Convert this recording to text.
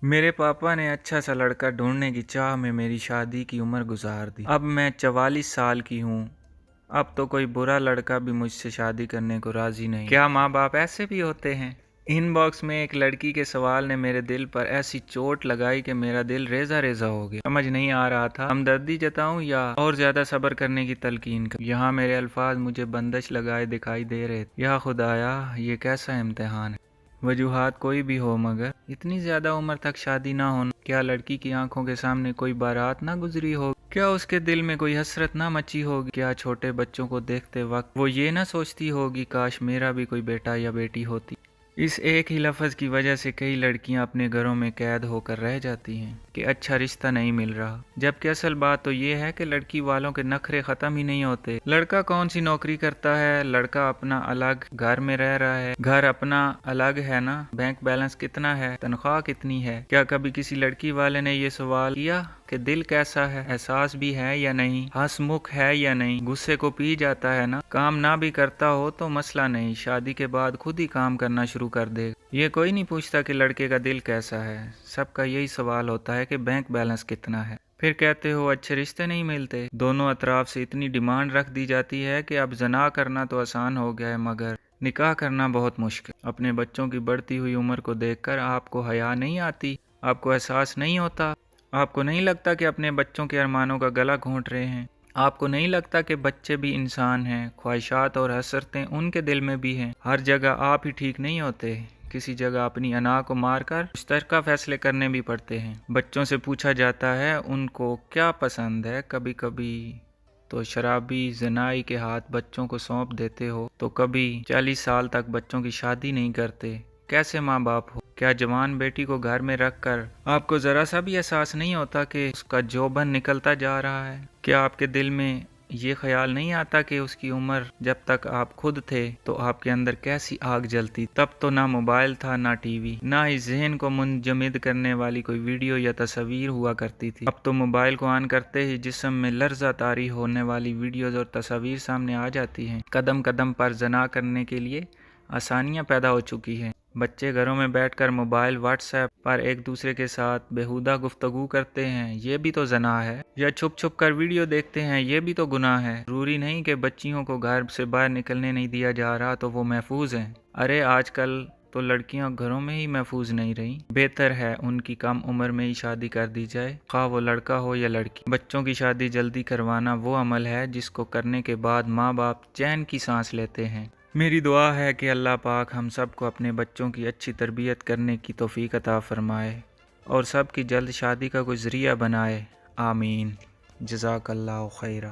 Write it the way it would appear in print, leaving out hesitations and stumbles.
میرے پاپا نے اچھا سا لڑکا ڈھونڈنے کی چاہ میں میری شادی کی عمر گزار دی۔ اب میں 44 سال کی ہوں۔ اب تو کوئی برا لڑکا بھی مجھ سے شادی کرنے کو راضی نہیں۔ کیا ماں باپ ایسے بھی ہوتے ہیں؟ ان باکس میں ایک لڑکی کے سوال نے میرے دل پر ایسی چوٹ لگائی کہ میرا دل ریزہ ریزہ ہو گیا۔ سمجھ نہیں آ رہا تھا ہمدردی جتاؤں یا اور زیادہ صبر کرنے کی تلقین کروں۔ یہاں میرے الفاظ مجھے بندش لگائے دکھائی دے رہے تھے۔ یا خدایا، یہ کیسا امتحان ہے۔ وجوہات کوئی بھی ہو مگر اتنی زیادہ عمر تک شادی نہ ہونا۔ کیا لڑکی کی آنکھوں کے سامنے کوئی بارات نہ گزری ہوگی؟ کیا اس کے دل میں کوئی حسرت نہ مچی ہوگی؟ کیا چھوٹے بچوں کو دیکھتے وقت وہ یہ نہ سوچتی ہوگی کاش میرا بھی کوئی بیٹا یا بیٹی ہوتی؟ اس ایک ہی لفظ کی وجہ سے کئی لڑکیاں اپنے گھروں میں قید ہو کر رہ جاتی ہیں کہ اچھا رشتہ نہیں مل رہا، جبکہ اصل بات تو یہ ہے کہ لڑکی والوں کے نخرے ختم ہی نہیں ہوتے۔ لڑکا کون سی نوکری کرتا ہے، لڑکا اپنا الگ گھر میں رہ رہا ہے، گھر اپنا الگ ہے نا، بینک بیلنس کتنا ہے، تنخواہ کتنی ہے۔ کیا کبھی کسی لڑکی والے نے یہ سوال کیا کہ دل کیسا ہے، احساس بھی ہے یا نہیں، ہنس مکھ ہے یا نہیں، غصے کو پی جاتا ہے نا؟ کام نہ بھی کرتا ہو تو مسئلہ نہیں، شادی کے بعد خود ہی کام کرنا شروع کر دے گا۔ یہ کوئی نہیں پوچھتا کہ لڑکے کا دل کیسا ہے، سب کا یہی سوال ہوتا ہے کہ بینک بیلنس کتنا ہے۔ پھر کہتے ہو اچھے رشتے نہیں ملتے۔ دونوں اطراف سے اتنی ڈیمانڈ رکھ دی جاتی ہے کہ اب زنا کرنا تو آسان ہو گیا ہے مگر نکاح کرنا بہت مشکل۔ اپنے بچوں کی بڑھتی ہوئی عمر کو دیکھ کر آپ کو حیا نہیں آتی؟ آپ کو احساس نہیں ہوتا؟ آپ کو نہیں لگتا کہ اپنے بچوں کے ارمانوں کا گلا گھونٹ رہے ہیں؟ آپ کو نہیں لگتا کہ بچے بھی انسان ہیں، خواہشات اور حسرتیں ان کے دل میں بھی ہیں؟ ہر جگہ آپ ہی ٹھیک نہیں ہوتے، کسی جگہ اپنی انا کو مار کر مشترکہ فیصلے کرنے بھی پڑتے ہیں۔ بچوں سے پوچھا جاتا ہے ان کو کیا پسند ہے، کبھی کبھی تو شرابی زنائی کے ہاتھ بچوں کو سونپ دیتے ہو، تو کبھی 40 سال تک بچوں کی شادی نہیں کرتے۔ کیسے ماں باپ ہو؟ کیا جوان بیٹی کو گھر میں رکھ کر آپ کو ذرا سا بھی احساس نہیں ہوتا کہ اس کا جوبن نکلتا جا رہا ہے؟ کیا آپ کے دل میں یہ خیال نہیں آتا کہ اس کی عمر جب تک آپ خود تھے تو آپ کے اندر کیسی آگ جلتی؟ تب تو نہ موبائل تھا، نہ ٹی وی، نہ ہی ذہن کو منجمد کرنے والی کوئی ویڈیو یا تصویر ہوا کرتی تھی۔ اب تو موبائل کو آن کرتے ہی جسم میں لرزہ طاری ہونے والی ویڈیوز اور تصاویر سامنے آ جاتی ہیں۔ قدم قدم پر زنا کرنے کے لیے آسانیاں پیدا ہو چکی ہیں۔ بچے گھروں میں بیٹھ کر موبائل، واٹس ایپ پر ایک دوسرے کے ساتھ بیہودہ گفتگو کرتے ہیں، یہ بھی تو زنا ہے۔ یا چھپ چھپ کر ویڈیو دیکھتے ہیں، یہ بھی تو گناہ ہے۔ ضروری نہیں کہ بچیوں کو گھر سے باہر نکلنے نہیں دیا جا رہا تو وہ محفوظ ہیں۔ ارے آج کل تو لڑکیاں گھروں میں ہی محفوظ نہیں رہیں۔ بہتر ہے ان کی کم عمر میں ہی شادی کر دی جائے، خواہ وہ لڑکا ہو یا لڑکی۔ بچوں کی شادی جلدی کروانا وہ عمل ہے جس کو کرنے کے بعد ماں باپ چین کی سانس لیتے ہیں۔ میری دعا ہے کہ اللہ پاک ہم سب کو اپنے بچوں کی اچھی تربیت کرنے کی توفیق عطا فرمائے اور سب کی جلد شادی کا کوئی ذریعہ بنائے، آمین۔ جزاک اللہ خیرہ۔